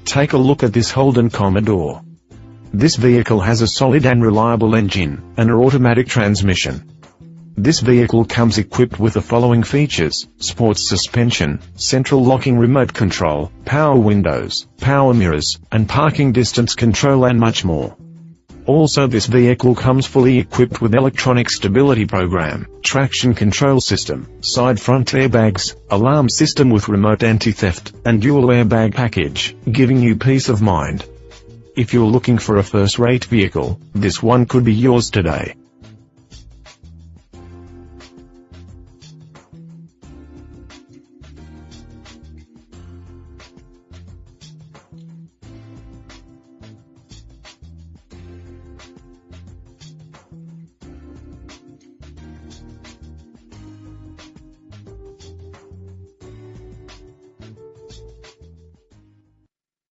Take a look at this Holden Commodore. This vehicle has a solid and reliable engine, and an automatic transmission. This vehicle comes equipped with the following features: sports suspension, central locking remote control, power windows, power mirrors, and parking distance control, and much more. Also, this vehicle comes fully equipped with electronic stability program, traction control system, side front airbags, alarm system with remote anti-theft, and dual airbag package, giving you peace of mind. If you're looking for a first-rate vehicle, this one could be yours today.